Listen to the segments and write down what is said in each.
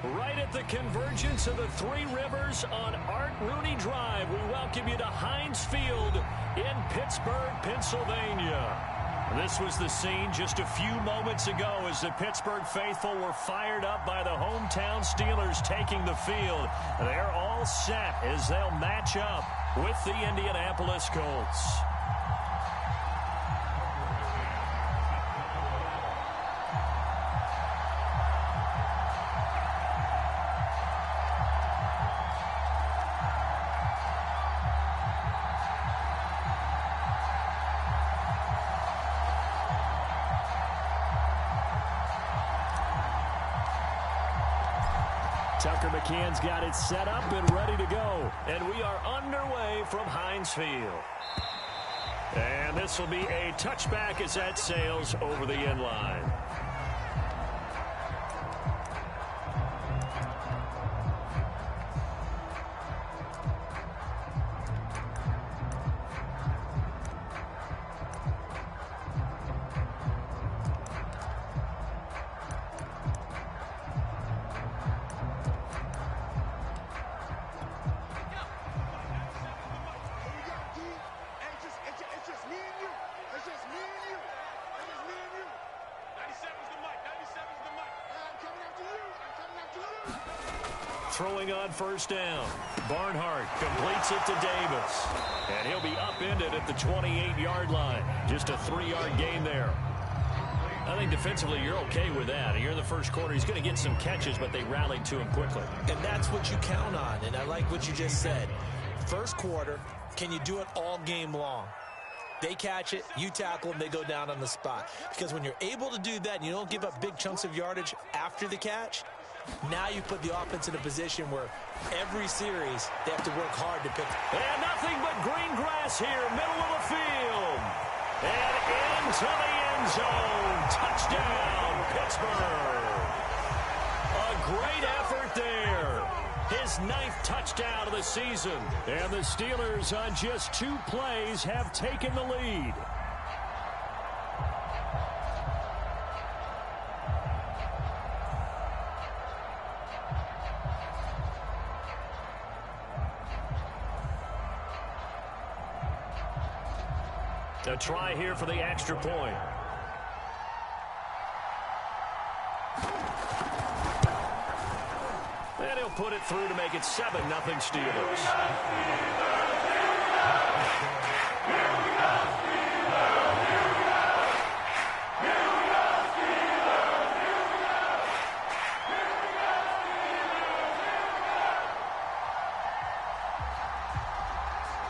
Right at the convergence of the Three Rivers on Art Rooney Drive, we welcome you to Heinz Field in Pittsburgh, Pennsylvania. This was the scene just a few moments ago as the Pittsburgh faithful were fired up by the hometown Steelers taking the field. They're all set as they'll match up with the Indianapolis Colts. Tucker McCann's got it set up and ready to go. And we are underway from Heinz Field. And this will be a touchback as that sails over the end line. Throwing on first down. Barnhart completes it to Davis. And he'll be upended at the 28-yard line. Just a 3-yard gain there. I think defensively you're okay with that. You're in the first quarter. He's going to get some catches, but they rallied to him quickly. And that's what you count on. And I like what you just said. First quarter, can you do it all game long? They catch it, you tackle them, they go down on the spot. Because when you're able to do that and you don't give up big chunks of yardage after the catch, now you put the offense in a position where every series they have to work hard to pick. And nothing but green grass here, middle of the field. And into the end zone. Touchdown, Pittsburgh. A great effort there. His 9th touchdown of the season. And the Steelers on just 2 plays have taken the lead. A try here for the extra point. And he'll put it through to make it 7-0 Steelers.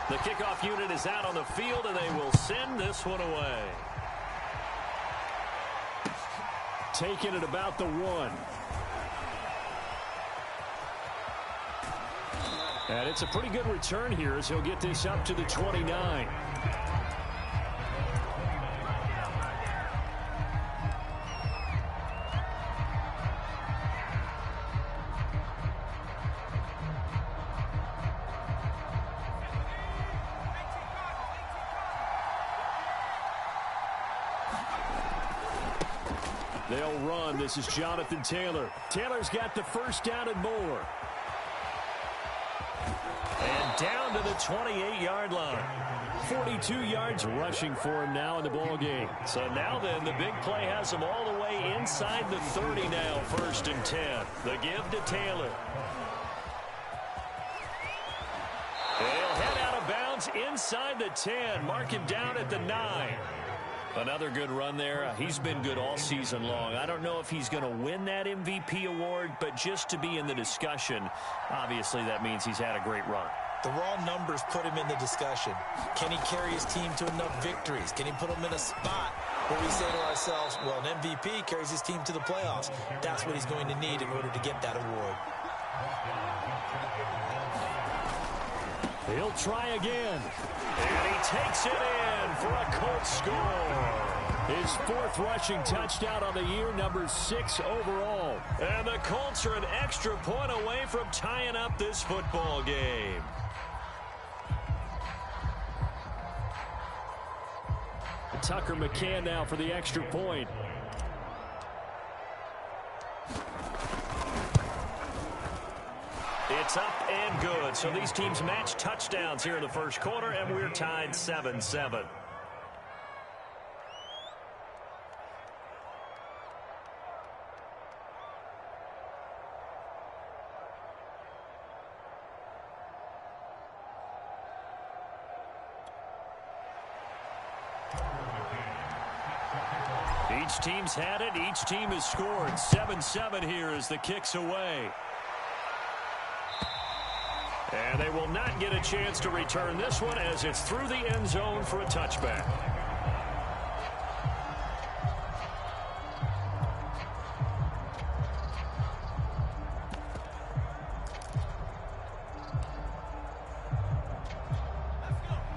The kickoff unit is out on the field, and they will send this one away. Taken at about the 1. And it's a pretty good return here as he'll get this up to the 29. They'll run. This is Jonathan Taylor. Taylor's got the first down and more. And down to the 28-yard line. 42 yards rushing for him now in the ball game. So now then, the big play has him all the way inside the 30 now, 1st and 10. The give to Taylor. He'll head out of bounds inside the 10. Mark him down at the 9. Another good run there. He's been good all season long. I don't know if he's going to win that MVP award, but just to be in the discussion, obviously that means he's had a great run. The raw numbers put him in the discussion. Can he carry his team to enough victories? Can he put them in a spot where we say to ourselves, well, an MVP carries his team to the playoffs. That's what he's going to need in order to get that award. He'll try again. And he takes it in for a Colts score. His 4th rushing touchdown on the year, number 6 overall. And the Colts are an extra point away from tying up this football game. Tucker McCann now for the extra point. It's up and good. So these teams match touchdowns here in the first quarter, and we're tied 7-7. Each team's had it. Each team has scored. 7-7 here as the kick's away. And they will not get a chance to return this one as it's through the end zone for a touchback.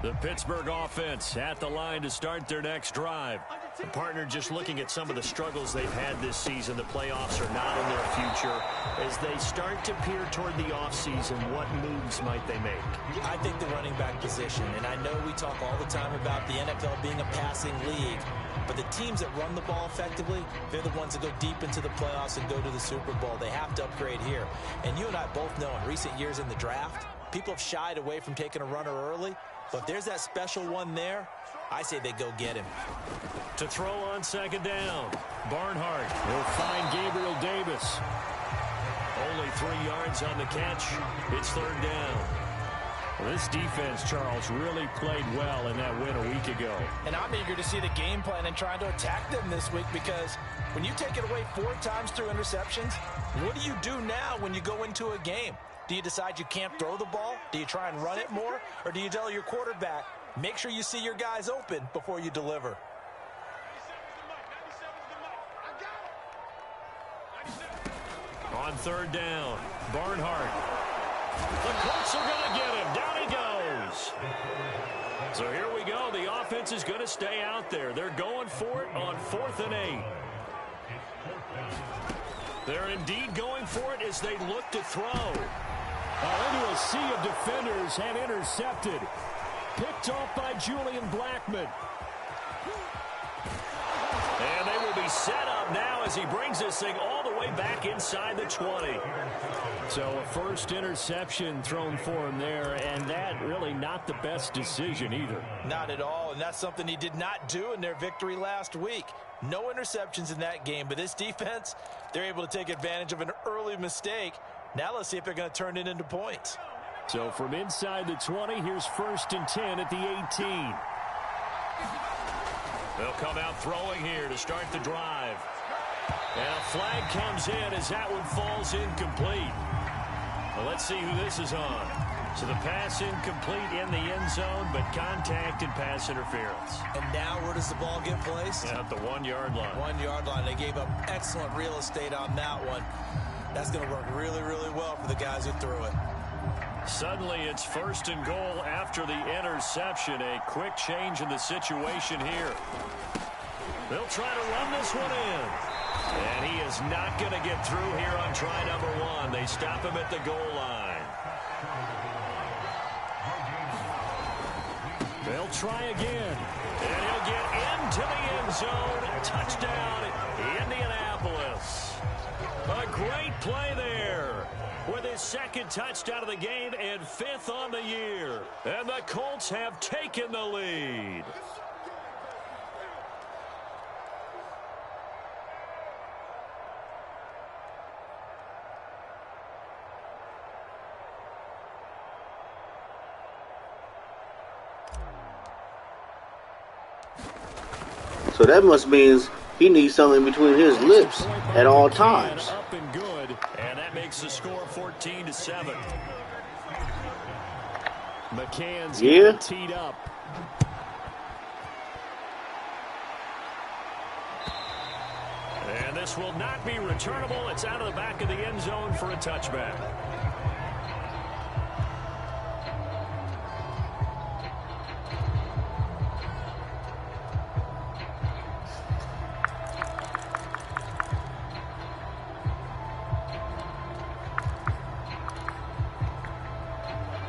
The Pittsburgh offense at the line to start their next drive. The partner just looking at some of the struggles they've had this season. The playoffs are not in their future. As they start to peer toward the offseason, what moves might they make? I think the running back position, and I know we talk all the time about the NFL being a passing league, but the teams that run the ball effectively, they're the ones that go deep into the playoffs and go to the Super Bowl. They have to upgrade here. And you and I both know in recent years in the draft, people have shied away from taking a runner early. But if there's that special one there, I say they go get him. To throw on second down, Barnhart will find Gabriel Davis. Only 3 yards on the catch. It's third down. Well, this defense, Charles, really played well in that win a week ago. And I'm eager to see the game plan and trying to attack them this week, because when you take it away 4 times through interceptions, what do you do now when you go into a game? Do you decide you can't throw the ball? Do you try and run it more? Or do you tell your quarterback, make sure you see your guys open before you deliver? On third down, Barnhart. The Colts are going to get him. Down he goes. So here we go. The offense is going to stay out there. They're going for it on 4th and 8. They're indeed going for it as they look to throw. Into a sea of defenders and intercepted. Picked off by Julian Blackmon. And they will be set up now as he brings this thing all the way back inside the 20. So a first interception thrown for him there, and that really not the best decision either. Not at all, and that's something he did not do in their victory last week. No interceptions in that game, but this defense, they're able to take advantage of an early mistake. Now let's see if they're going to turn it into points. So from inside the 20, here's 1st and 10 at the 18. They'll come out throwing here to start the drive. And a flag comes in as that one falls incomplete. Well, let's see who this is on. So the pass incomplete in the end zone, but contact and pass interference. And now where does the ball get placed? At the 1-yard line. 1-yard line. They gave up excellent real estate on that one. That's going to work really, really well for the guys who threw it. Suddenly it's 1st and goal after the interception. A quick change in the situation here. They'll try to run this one in. And he is not going to get through here on try number 1. They stop him at the goal line. They'll try again. And he'll get into the end zone. Touchdown, Indianapolis. A great play there with his 2nd touchdown of the game and 5th on the year. And the Colts have taken the lead. So that must mean he needs something between his lips at all times. Up and good, and that makes the score 14-7. McCann's teed up. And this will not be returnable. It's out of the back of the end zone for a touchback.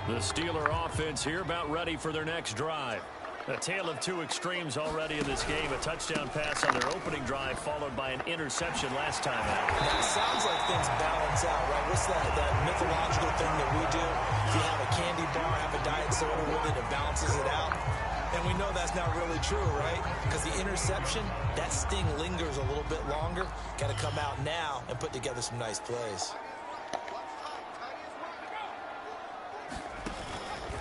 The Steeler offense here about ready for their next drive. A tale of two extremes already in this game. A touchdown pass on their opening drive followed by an interception last time out. Now, it sounds like things balance out, right? What's that mythological thing that we do? If you have a candy bar, have a diet soda with it, it balances it out. And we know that's not really true, right? Because the interception, that sting lingers a little bit longer. Got to come out now and put together some nice plays.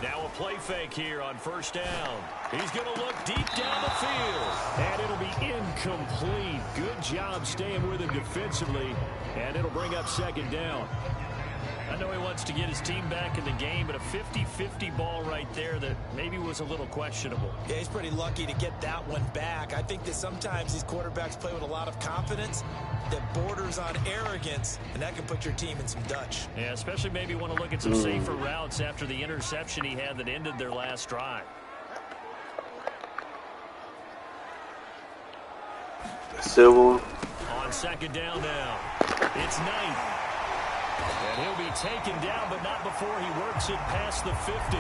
Now a play fake here on first down. He's going to look deep down the field. And it'll be incomplete. Good job staying with him defensively. And it'll bring up second down. I know he wants to get his team back in the game, but a 50-50 ball right there that maybe was a little questionable. Yeah, he's pretty lucky to get that one back. I think that sometimes these quarterbacks play with a lot of confidence that borders on arrogance, and that can put your team in some Dutch. Yeah, especially maybe want to look at some safer routes after the interception he had that ended their last drive. Civil. On second down now, it's Knight. And he'll be taken down, but not before he works it past the 50.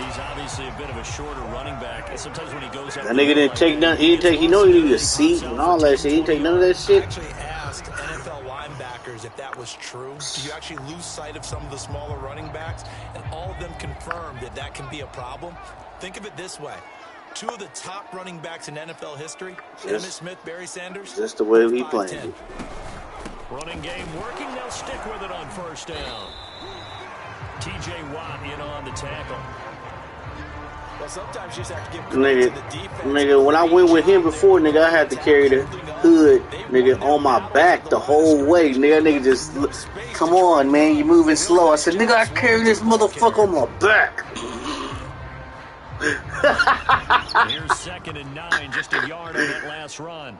He's obviously a bit of a shorter running back. And sometimes when he goes up, That nigga didn't take none. He didn't take. He know he needed a seat and all that shit. He didn't take none of that shit. I actually asked NFL linebackers if that was true. Do you actually lose sight of some of the smaller running backs? And all of them confirmed that that can be a problem. Think of it this way. Two of the top running backs in NFL history, Emmitt Smith, Barry Sanders. Just the way he playing it. Running game working. They'll stick with it on first down. T.J. Watt in on the tackle. Well, sometimes you just have to give credit to the defense. Nigga, when I went with him before, nigga, I had to carry the hood, nigga, on my back the whole way. Nigga just, come on, man, you moving slow. I said, nigga, I carry this motherfucker on my back. Here's 2nd and 9, just a yard on that last run.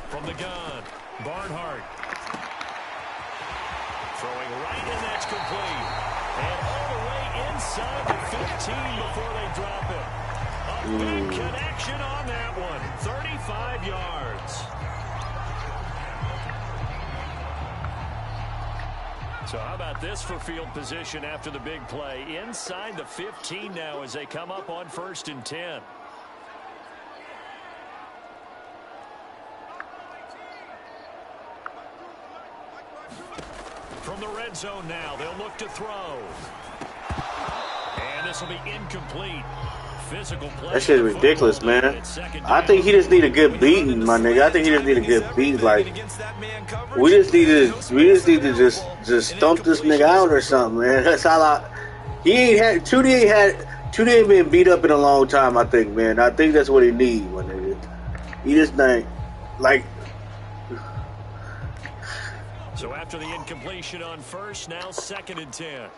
From the gun, Barnhart. Throwing right, and that's complete. And all the way inside the 15 before they drop it. A big connection on that one. 35 yards. So how about this for field position after the big play? Inside the 15 now as they come up on 1st and 10. From the red zone now, they'll look to throw. And this will be incomplete. Physical play. That shit is ridiculous, man. I think he just need a good beating, my nigga. I think he just need a good beat. Like, we just need to just stump this nigga out or something, man. That's all he ain't had. Tootie ain't been beat up in a long time, I think, man. I think that's what he need, my nigga. He just ain't, like. So after the incompletion on first, now 2nd and 10.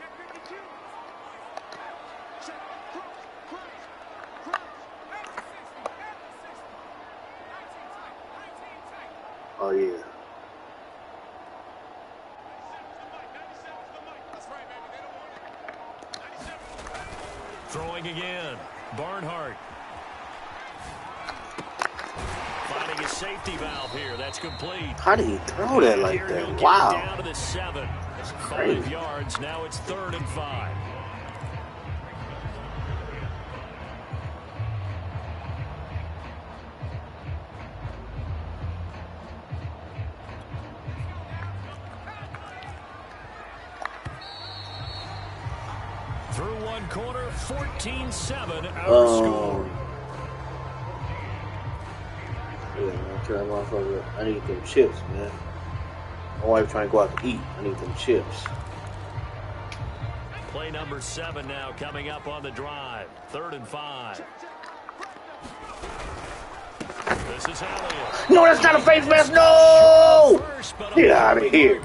Oh, yeah. Throwing again. Barnhart. Finding a safety valve here. That's complete. How did he throw that like that? Wow. Down to the 7. 5 yards. Now it's 3rd and 5. Through one quarter, 14-7 our score. Yeah, man, try motherfucker. I need them chips, man. My wife trying to go out to eat. I need them chips. Play number 7 now coming up on the drive. 3rd and 5. This is Elliott. No, that's not a face mask. No! Get out of here.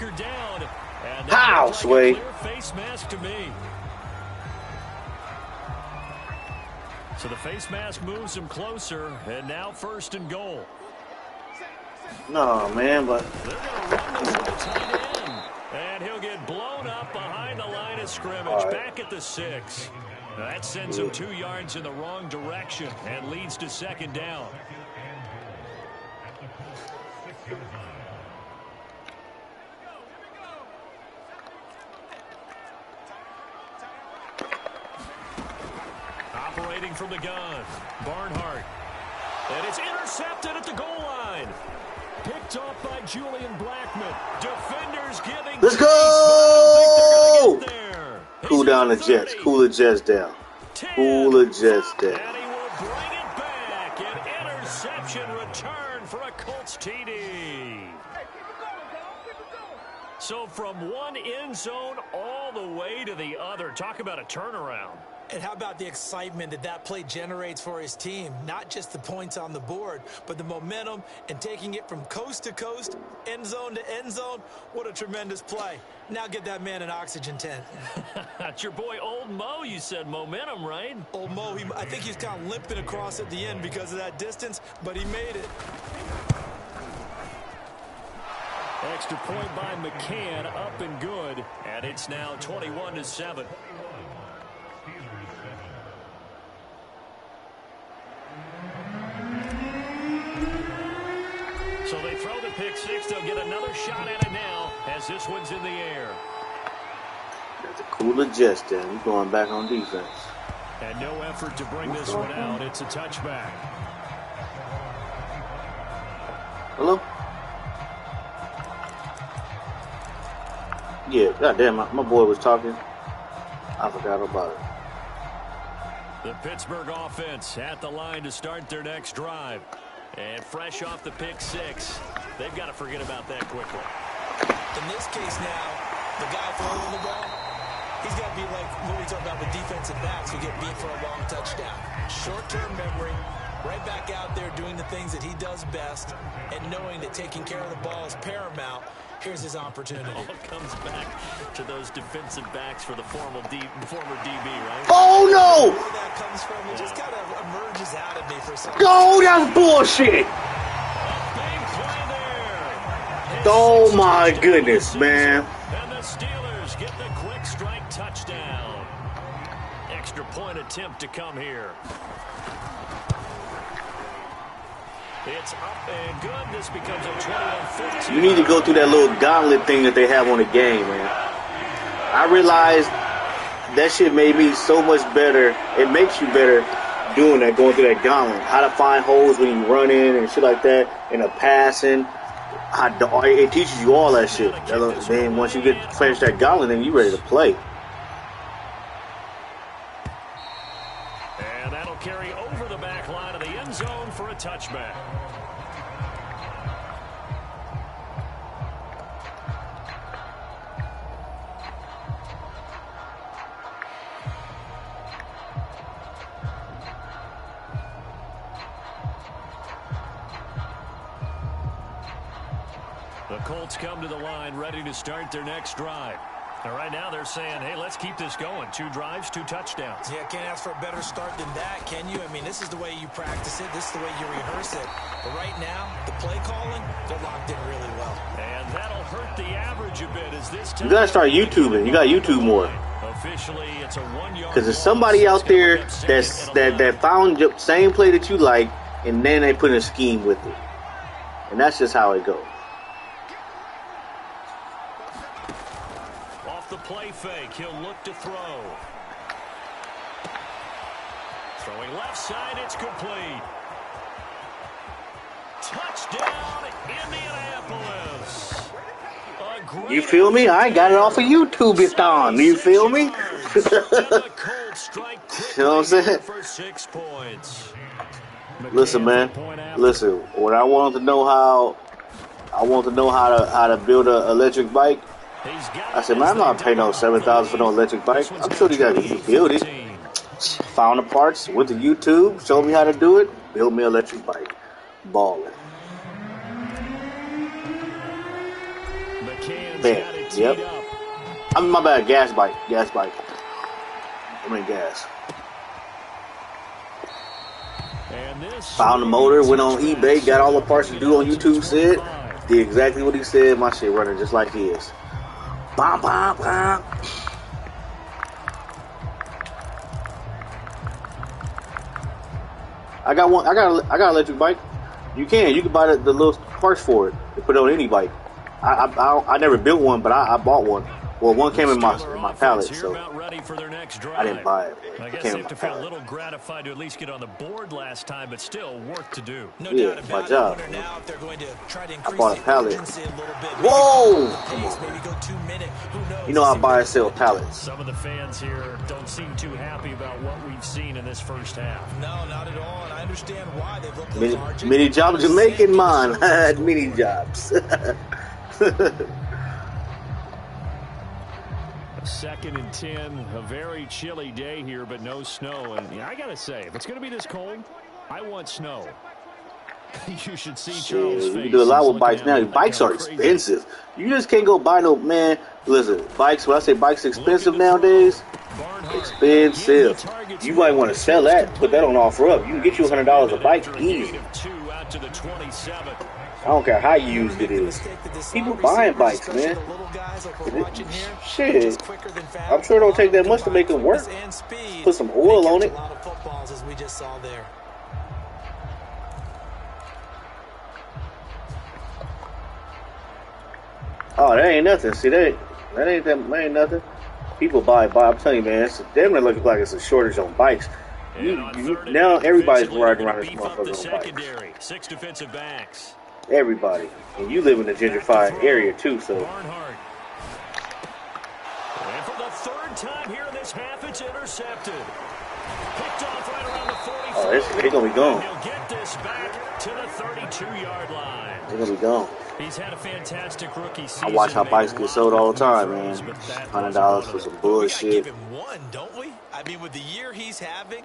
How, Sway? Face mask to me. So the face mask moves him closer, and now 1st and goal. No, man, but They're going to run this to the tight end. And he'll get blown up behind the line of scrimmage, back at the 6. That sends him 2 yards in the wrong direction and leads to 2nd down. operating from the gun. Barnhart. And it's intercepted at the goal line. Picked off by Julian Blackman. Defenders giving. Let's go! Cool down the Jets. Cool the Jets down. Cool the Jets down. And he will bring it back. An interception return for a Colts TD. So from one end zone all the way to the other. Talk about a turnaround. And how about the excitement that play generates for his team? Not just the points on the board, but the momentum and taking it from coast to coast, end zone to end zone. What a tremendous play. Now get that man an oxygen tent. That's your boy Old Mo. You said momentum, right? Old Mo, I think he's kind of limping across at the end because of that distance, but he made it. Extra point by McCann, up and good. And it's now 21-7. So they throw the pick six. They'll get another shot at it now as this one's in the air. That's a cooler Jets then. He's going back on defense. And no effort to bring this one out. It's a touchback. Hello? Yeah, goddamn, my boy was talking. I forgot about it. The Pittsburgh offense at the line to start their next drive. And fresh off the pick six, they've got to forget about that quickly. In this case now, the guy throwing the ball, he's got to be like what we talk about with defensive backs who get beat for a long touchdown. Short-term memory, right back out there doing the things that he does best, and knowing that taking care of the ball is paramount. Here's his opportunity. It all comes back to those defensive backs for the former DB, right? Oh, no! Where that comes from, it just kind of emerges out of me for some reason. No, that's bullshit! Big play there. Oh, my goodness, man. And the Steelers get the quick strike touchdown. Extra point attempt to come here. It's up and good. This becomes a 21-15. You need to go through that little gauntlet thing that they have on the game, man. I realized that shit made me so much better. It makes you better doing that, going through that gauntlet. How to find holes when you run in and shit like that, and a passing. It teaches you all that shit. Then once you get finish that gauntlet, then you ready to play. And that'll carry over the back line of the end zone for a touchback. The Colts come to the line ready to start their next drive. And right now they're saying, hey, let's keep this going. 2 drives, 2 touchdowns. Yeah, can't ask for a better start than that, can you? I mean, this is the way you practice it. This is the way you rehearse it. But right now, the play calling, they're locked in really well. And that'll hurt the average a bit as this time. You got to start YouTubing. You got to YouTube more. Officially, it's a 1-yard. Because there's somebody out there that found the same play that you like, and then they put in a scheme with it. And that's just how it goes. The play fake. He'll look to throw. Throwing left side. It's complete. Touchdown, Indianapolis. You feel me? I got it off of YouTube. It's on. You feel me? You know what I'm saying? For 6 points. Listen, man. Listen. When I wanted to know how to build an electric bike. I said, man, I'm not paying no $7,000 for no electric bike. I'm sure these guys can build it. Found the parts, went to YouTube, showed me how to do it, built me an electric bike. Balling. Bam. Yep. I mean, my bad, gas bike. I mean, gas. Found the motor, went on eBay, got all the parts to do on YouTube, said, did exactly what he said. My shit running just like his. Bam, bam, bam. I got an electric bike. You can buy the little parts for it. You put it on any bike. I never built one, but I bought one. Well, one came in my pallet, so I didn't buy it. I guess they have to feel a little gratified to at least get on the board last time, but still work to do. No doubt about my job. it. Now, if they're going to try to I bought a pallet. Whoa! Come Maybe go 2 minutes. Who knows? You know I buy and sell pallets. Some of the fans here don't seem too happy about what we've seen in this first half. No, not at all, and I understand why. They've looked lethargic. Many jobs Jamaican, man. I had many jobs. 2nd and 10, a very chilly day here, but no snow. And I got to say, if it's going to be this cold, I want snow. You should see Charles' face. You can do a lot with bikes now. Bikes are expensive. You just can't go buy no, man. Listen, bikes, when I say bikes expensive nowadays, expensive. You might want to sell that, put that on offer up. You can get you $100 a bike easy. I don't care how used it is. People buying bikes, man. Shit. I'm sure it don't take that much to make them work. Put some oil on it. Oh, that ain't nothing. See, that ain't nothing. People buy. I'm telling you, man, it's damn near looking like it's a shortage on bikes. Now everybody's riding around this motherfucker on bikes. 6 defensive backs. Everybody. And you live in a gentrified area, too, so. Barnhart. And for the 3rd time here in this half, it's intercepted. Picked off right around the 45. Oh, they're going to be gone. He'll get this back to the 32-yard line. They're going to be gone. He's had a fantastic rookie season. I watch how bikes get sold all the time, man. $100 for some bullshit. We gotta give him one, don't we? I mean, with the year he's having,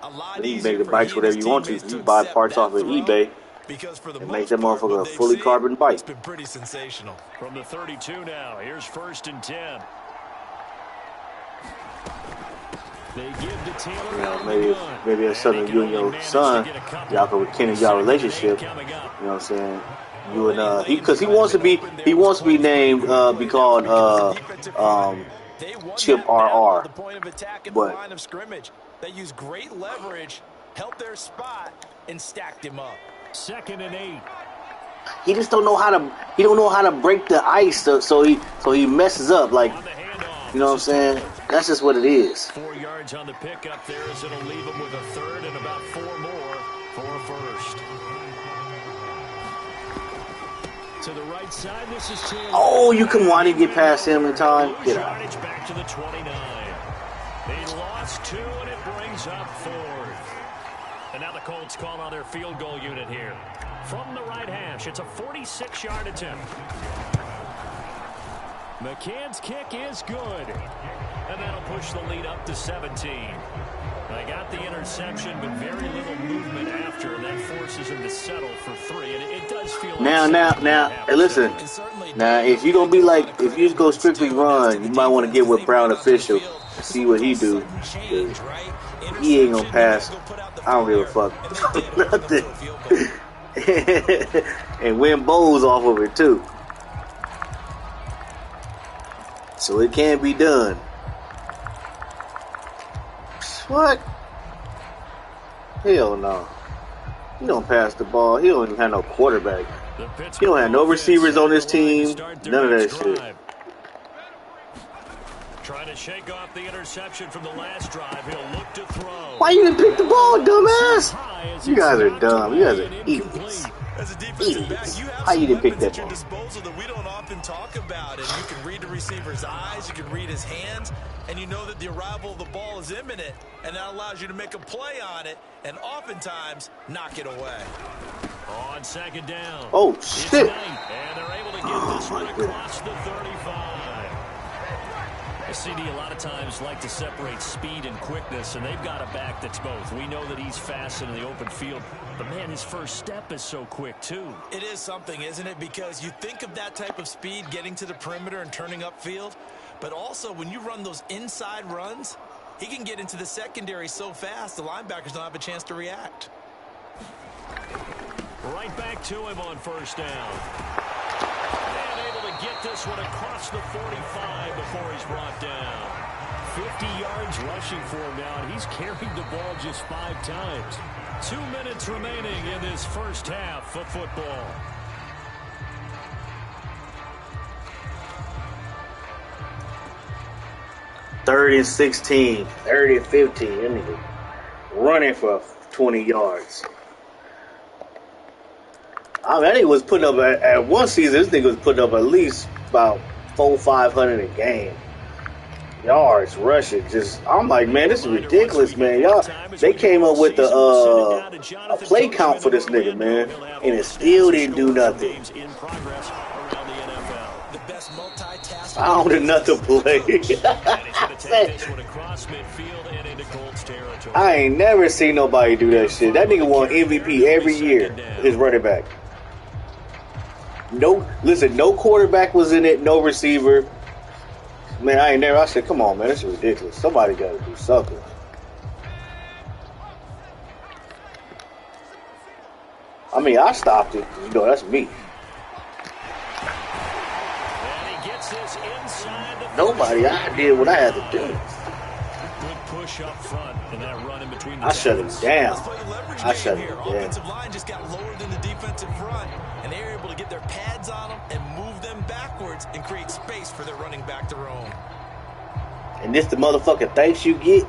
a lot you can make the bikes whatever you want to. You buy parts off of eBay and make that motherfucker a fully carbon bike. It's been pretty sensational. From the 32 now, here's 1st and 10. They give to Taylor. You know, maybe it's something you and your son, y'all can rekindle y'all relationship. You know what I'm saying? You and because he wants to be named be called Chip RR. But they use great leverage, help their spot, and stacked him up. 2nd and 8. He just don't know how to break the ice, so he messes up. Like, you know what I'm saying? That's just what it is. 4 yards on the pickup there, as it'll leave him with a 3rd and about 4 more for a 1st. To the right side, this is Taylor. Oh, you can want to get past him in time. Get out. Back to the 29. They lost 2, and it brings up 4th. And now the Colts call on their field goal unit here. From the right hash, it's a 46-yard attempt. McCann's kick is good. And that'll push the lead up to 17. They got the interception, but very little movement after, and that forces him to settle for 3. And it does feel now, hey, listen. Now, if you're going to be like, if you just go strictly run, you might want to get with Brown official and see what he do. He ain't going to pass. I don't give a fuck. Nothing. And win bowls off of it, too. So it can be done. What? Hell no. He don't pass the ball. He don't even have no quarterback. He don't have no receivers on his team. None of that shit. Trying to shake off the interception from the last drive. He'll look to throw. Why you didn't pick the ball, dumbass? You guys are dumb. You guys are idiots. As a defensive back, you have how you didn't pick at that your ball? disposal that we don't often talk about. And you can read the receiver's eyes, you can read his hands, and you know that the arrival of the ball is imminent, and that allows you to make a play on it and oftentimes knock it away. On 2nd down. Oh, shit. And they're able to get this one across the 35. CD a lot of times like to separate speed and quickness, and they've got a back that's both. We know that he's fast in the open field, but man, his first step is so quick too. It is something, isn't it? Because you think of that type of speed getting to the perimeter and turning upfield, but also when you run those inside runs, he can get into the secondary so fast the linebackers don't have a chance to react. Right back to him on 1st down. Get this one across the 45 before he's brought down. 50 yards rushing for him now, and he's carried the ball just 5 times. 2 minutes remaining in this first half of football. 3rd and 16, 3rd and 15. That nigga running for 20 yards. I mean, that nigga was putting up at one season. This nigga was putting up at least about 400-500 a game. Yards rushing. I'm like, man, this is ridiculous, man. Y'all, they came up with a play count for this nigga, man, and it still didn't do nothing. I don't do nothing to play. I ain't never seen nobody do that shit. That nigga won MVP every year. His running back. No quarterback was in it. No receiver. Man, I said, come on, man, this is ridiculous. Somebody got to do something. I mean, I stopped it. You know, that's me. Nobody, I did what I had to do. Good push up front and that run in between the I shut him down. I shut him down. Offensive line just got lower than the defensive front, and they were able to get their pads on them and move them backwards and create space for their running back to roam. And this the motherfucking thanks you get?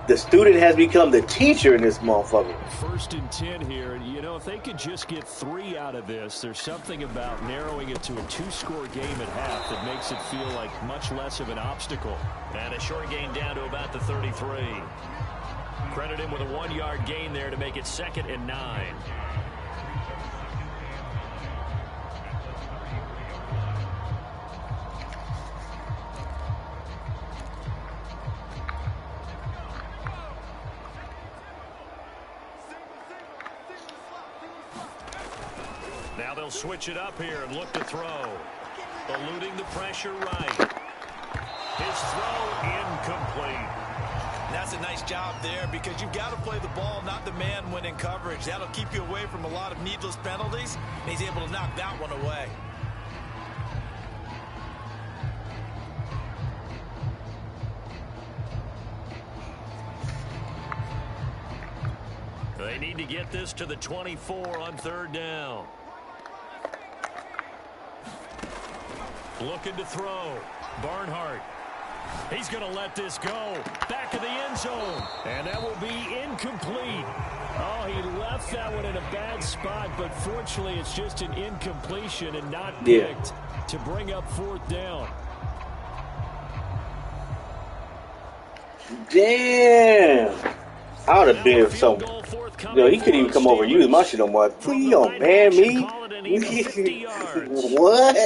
The student has become the teacher in this motherfucker. 1st and 10 here, and you know, if they could just get 3 out of this, there's something about narrowing it to a 2-score game at half that makes it feel like much less of an obstacle. And a short gain down to about the 33. Credit him with a 1-yard gain there to make it 2nd and 9. Now they'll switch it up here and look to throw. Eluding the pressure right. His throw incomplete. That's a nice job there because you've got to play the ball, not the man when in coverage. That'll keep you away from a lot of needless penalties, and he's able to knock that one away. They need to get this to the 24 on 3rd down. Looking to throw. Barnhart. He's going to let this go. Back of the end zone. And that will be incomplete. Oh, he left that one in a bad spot, but fortunately it's just an incompletion and not picked to bring up 4th down. Damn. I would have been so. Yo, he couldn't even come over and use my shit no more. Please don't ban me. What?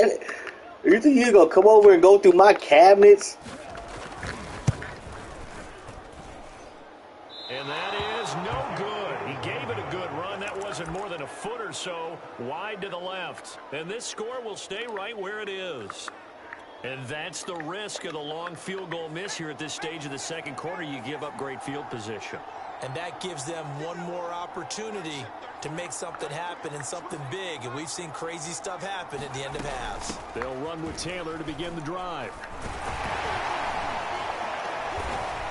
You think you're going to come over and go through my cabinets? And that is no good. He gave it a good run. That wasn't more than a foot or so wide to the left. And this score will stay right where it is. And that's the risk of the long field goal miss here at this stage of the 2nd quarter. You give up great field position. And that gives them one more opportunity to make something happen and something big. And we've seen crazy stuff happen at the end of halves. They'll run with Taylor to begin the drive.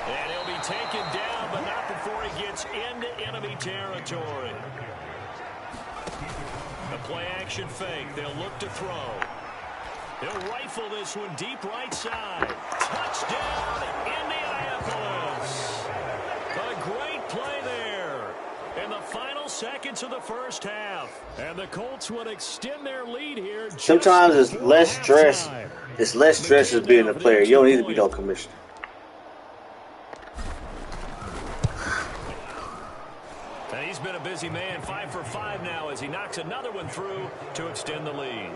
And he'll be taken down, but not before he gets into enemy territory. A play-action fake. They'll look to throw. They'll rifle this one deep right side. Touchdown, Indianapolis. A great play there in the final seconds of the 1st half. And the Colts would extend their lead here. Sometimes it's less stress. It's less stress as being a player. You don't need to be no commissioner. And he's been a busy man, 5 for 5 now as he knocks another one through to extend the lead.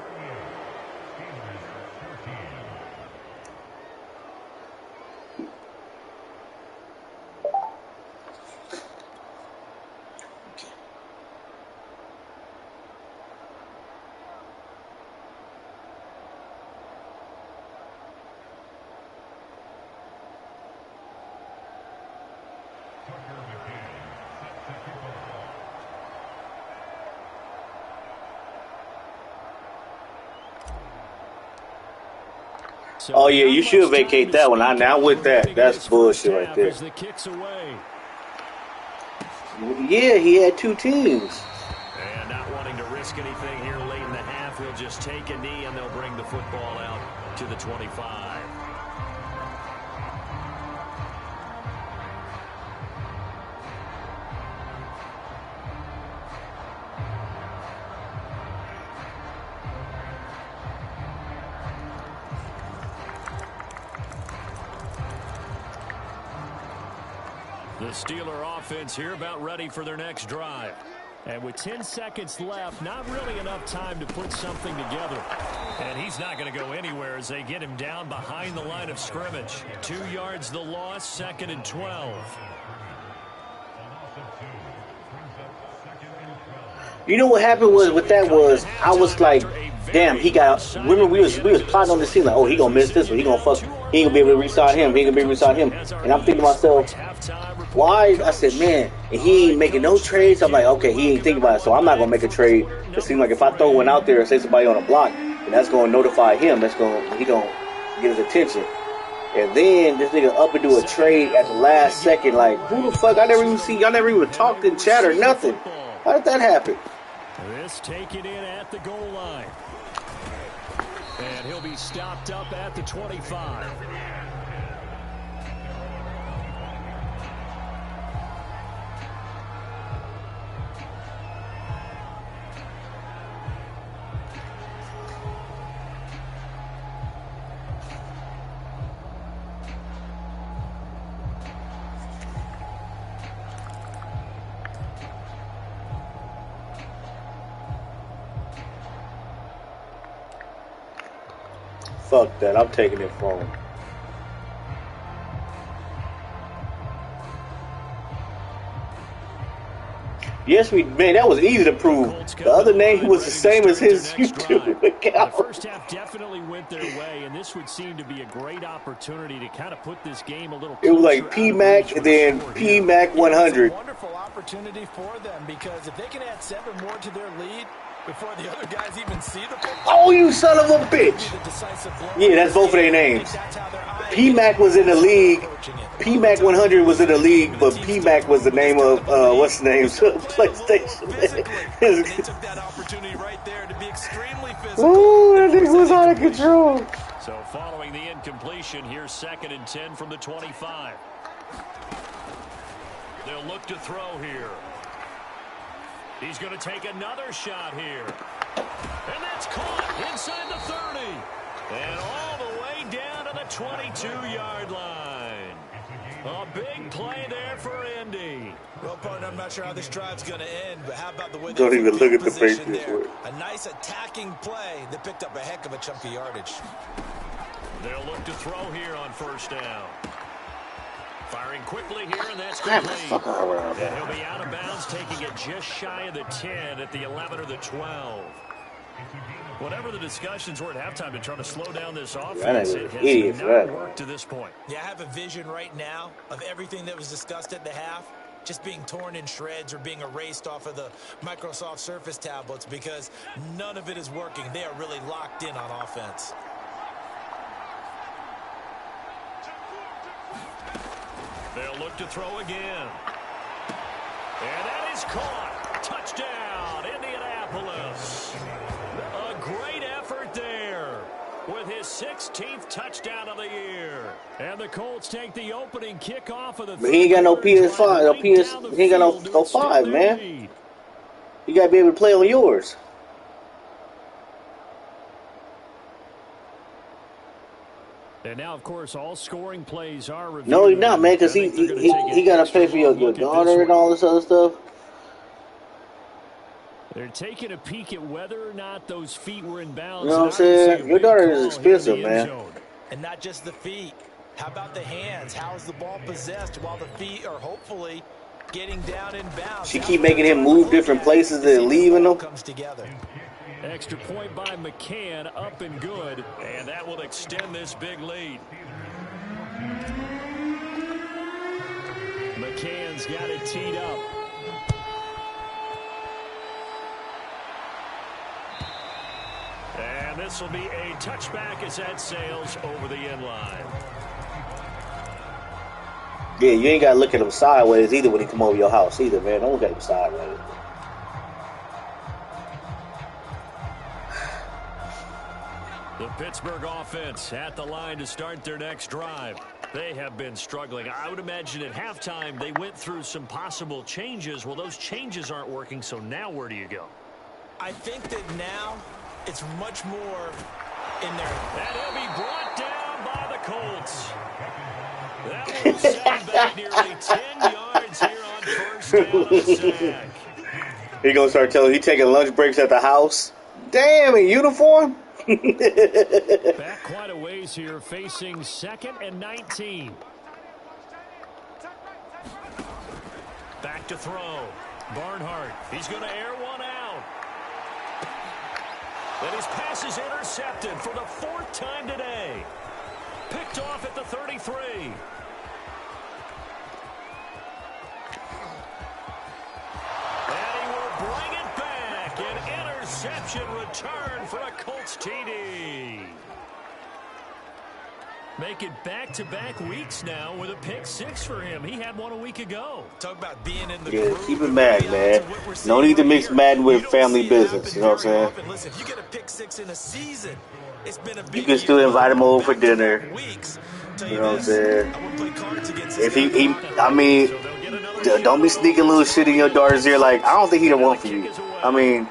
Oh, yeah, you should vacate that one. I'm with that. That's bullshit right there. Yeah, he had 2 teams. And not wanting to risk anything here late in the half, he'll just take a knee and they'll bring the football out to the 25. The Steeler offense here about ready for their next drive. And with 10 seconds left, not really enough time to put something together. And he's not going to go anywhere as they get him down behind the line of scrimmage. 2 yards the loss, 2nd and 12. You know what happened with that was I was like, damn, he got. Remember we was plotting on this scene like, oh, he gonna miss this one, he ain't gonna be able to restart him, and I'm thinking to myself, why? I said, man, and he ain't making no trades. I'm like, okay, he ain't thinking about it, so I'm not gonna make a trade. It seems like if I throw one out there and say somebody on a block, and that's gonna notify him, he gonna get his attention. And then this nigga up and do a trade at the last second, like, who the fuck? Y'all never even talked and chat or nothing. How did that happen? This taken in at the goal line. And he'll be stopped up at the 25. Fuck that, I'm taking it from him. Yes, man, that was easy to prove. The other name was the same as his YouTube account. The first half definitely went their way, and this would seem to be a great opportunity to kind of put this game a little closer. It was like P-Mac and then P-Mac 100. It's a wonderful opportunity for them because if they can add 7 more to their lead before the other guys even see the football. Oh, you son of a bitch! Yeah, that's both of their names. P-Mac was in the league. P-Mac 100 was in the league, but P-Mac was the name of what's the name? PlayStation. They took that opportunity right there to be extremely physical. Ooh, that thing was out of control. So following the incompletion, here's 2nd and 10 from the 25. They'll look to throw here. He's going to take another shot here. And that's caught inside the 30. And all the way down to the 22-yard line. A big play there for Indy. Well, partner, I'm not sure how this drive's going to end, but how about the way don't even look at the position Patriots there? way. A nice attacking play that picked up a heck of a chunk of yardage. They'll look to throw here on 1st down. Firing quickly here, and that's Grab the complete. fuck out of And he'll be out of bounds, taking it just shy of the 10 at the 11 or the 12. Whatever the discussions were at halftime to try to slow down this offense, it has not worked to this point. Yeah, I have a vision right now of everything that was discussed at the half just being torn in shreds or being erased off of the Microsoft Surface tablets because none of it is working. They are really locked in on offense. They'll look to throw again. And that is caught. Touchdown, Indianapolis. A great effort there with his 16th touchdown of the year. And the Colts take the opening kickoff of the But he ain't got no PS5, he ain't got no 5, man. You got to be able to play on yours. And now, of course, all scoring plays are reviewed. No, he's not, man, because he got to pay for your daughter and all this other stuff. They're taking a peek at whether or not those feet were in bounds. You know what I'm saying? Your daughter is expensive, man. And not just the feet. How about the hands? How is the ball possessed while the feet are hopefully getting down in bounds? She keep making him move different places and leaving them. Comes together. Extra point by McCann, up and good, and that will extend this big lead. McCann's got it teed up. And this will be a touchback as that sails over the end line. Yeah, you ain't got to look at him sideways either when he come over your house either, man. Don't look at him sideways. The Pittsburgh offense at the line to start their next drive. They have been struggling. I would imagine at halftime they went through some possible changes. Well, those changes aren't working, so now where do you go? I think that now it's much more in there. And he'll be brought down by the Colts. That will send back nearly 10 yards First down and a sack. He gonna start telling he taking lunch breaks at the house. Damn, in uniform. Back quite a ways here, facing 2nd and 19. Back to throw. Barnhart. He's going to air one out. And his pass is intercepted for the 4th time today. Picked off at the 33. And he will bring it back. An interception return for a Colts TD. Make it back-to-back weeks now with a pick 6 for him. He had one a week ago. Talk about being in the yeah, keep it Madden, man. No need to mix Madden with family business. You know what I'm saying? Listen, if you get a pick 6 in a season, it's been a big you can still invite him over for dinner. You know what I'm saying? If he I mean, don't be sneaking little shit in your daughter's ear. Like, I don't think he the one for you. I mean,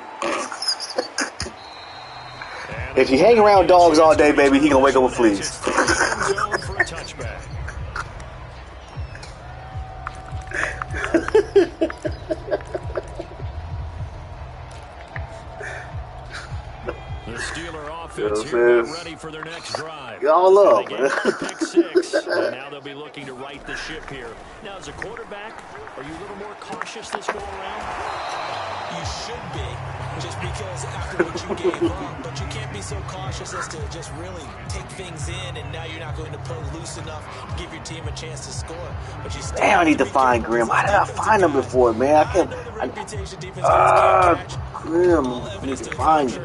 if you hang around dogs all day, baby, he gonna wake up with fleas. The Steeler offense here ready for their next drive. Y'all up, man. Pick 6, and now they'll be looking to right the ship here. Now, as a quarterback, are you a little more cautious this go around? You should be, just because after what you gave up, but you can't be so cautious as to just really take things in, and now you're not going to play loose enough to give your team a chance to score. But you still damn, I need to find Grim. How did I find him before, man? I can't. Grim, I need to find him.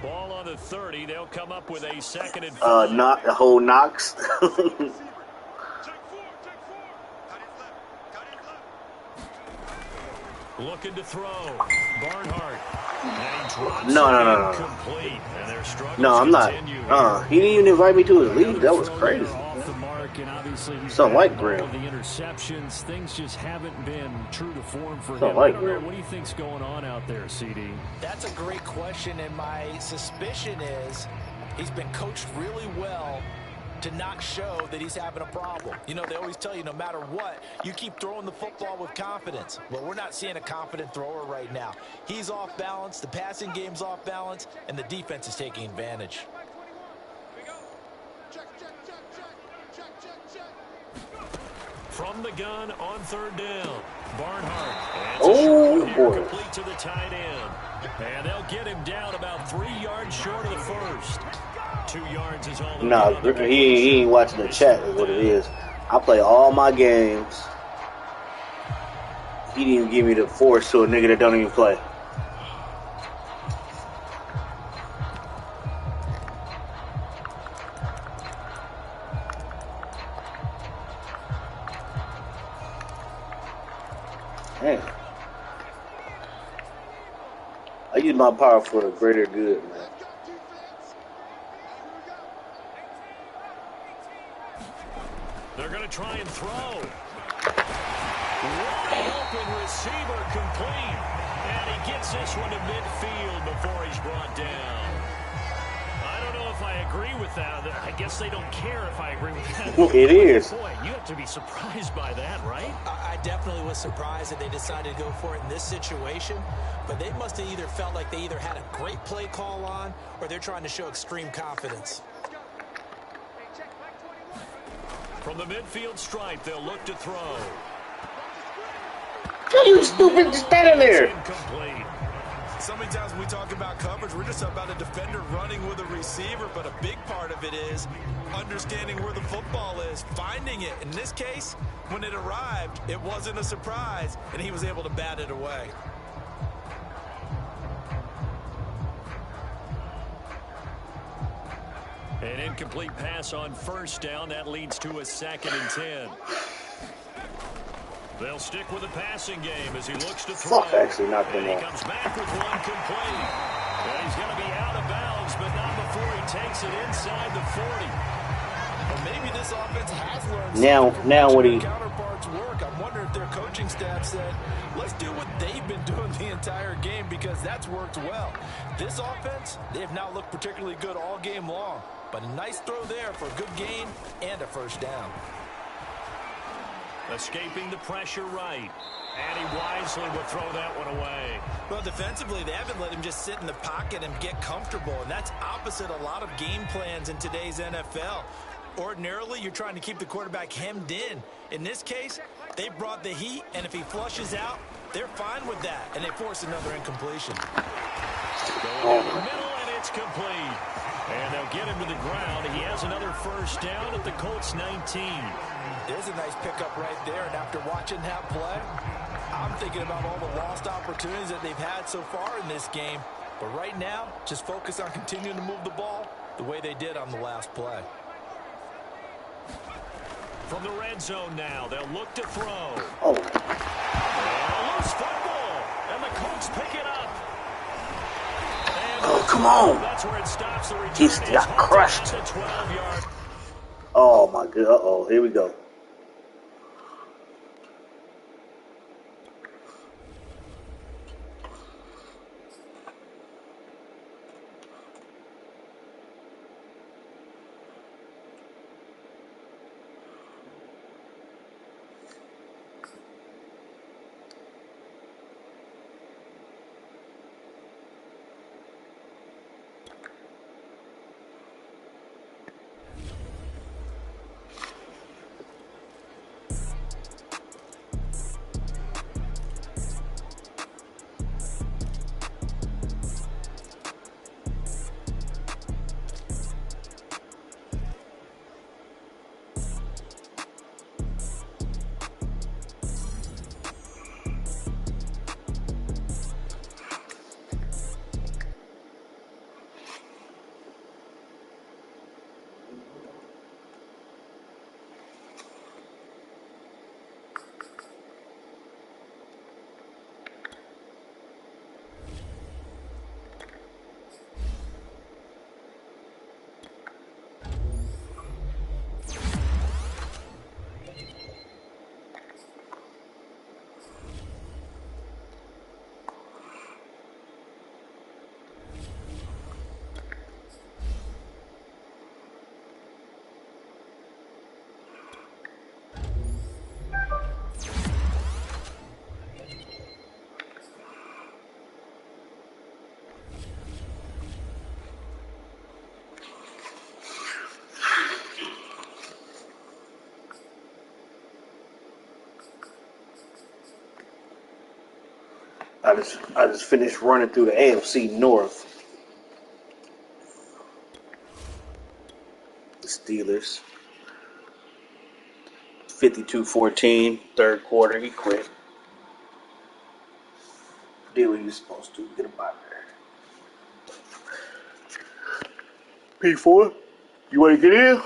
Ball on the 30. They'll come up with a 2nd and 5. Not the whole Knox. Looking to throw. Barnhart. No. Complete. And their struggles No, I'm not. He didn't even invite me to his league. That was crazy. Something like Graham. The interceptions, things just haven't been true to form for Something him. like Graham. What do you think's going on out there, CD? That's a great question, and my suspicion is he's been coached really well to not show that he's having a problem. You know, they always tell you no matter what, you keep throwing the football with confidence. Well, we're not seeing a confident thrower right now. He's off balance, the passing game's off balance, and the defense is taking advantage. From the gun on 3rd down, Barnhart. Oh, boy. Complete to the tight end. And they'll get him down about 3 yards short of the first. 2 yards is all. Nah, he ain't watching the chat is what it is. I play all my games. He didn't even give me the force to a nigga that don't even play. Damn. I use my power for a greater good, man. They're going to try and throw. Wide open receiver complete. And he gets this one to midfield before he's brought down. I don't know if I agree with that. I guess they don't care if I agree with that. It is. Boy, you have to be surprised by that, right? I definitely was surprised that they decided to go for it in this situation, but they must have either felt like they either had a great play call on or they're trying to show extreme confidence. From the midfield stripe, they'll look to throw. You stupid, just standing there. Incomplete. So many times when we talk about coverage, we're just about a defender running with a receiver, but a big part of it is understanding where the football is, finding it. In this case, when it arrived, it wasn't a surprise, and he was able to bat it away. An incomplete pass on 1st down. That leads to a 2nd and 10. They'll stick with the passing game as he looks to throw. Fuck, actually knocked him He off. comes back with one complete. And he's going to be out of bounds, but not before he takes it inside the 40. Well, maybe this offense has learned Now what he counterparts work. I'm wondering if their coaching staff said, let's do what they've been doing the entire game because that's worked well. This offense, they have not looked particularly good all game long, but a nice throw there for a good gain and a 1st down. Escaping the pressure right. And he wisely would throw that one away. Well, defensively, they haven't let him just sit in the pocket and get comfortable, and that's opposite a lot of game plans in today's NFL. Ordinarily, you're trying to keep the quarterback hemmed in. In this case, they brought the heat, and if he flushes out, they're fine with that, and they force another incompletion. Going in the middle, and it's complete. And they'll get him to the ground. He has another first down at the Colts 19. There's a nice pickup right there, and after watching that play, I'm thinking about all the lost opportunities that they've had so far in this game. But right now, just focus on continuing to move the ball the way they did on the last play. From the red zone now, they'll look to throw. Oh. And a loose football, and the Colts pick it up. And Oh, come on. That's where it stops. The return He's got crushed. 12-yard. Oh, my God. Uh-oh. Here we go. I just finished running through the AFC North. The Steelers. 52-14, third quarter, he quit. Did what he was supposed to, get him out there. P4, you want to get in?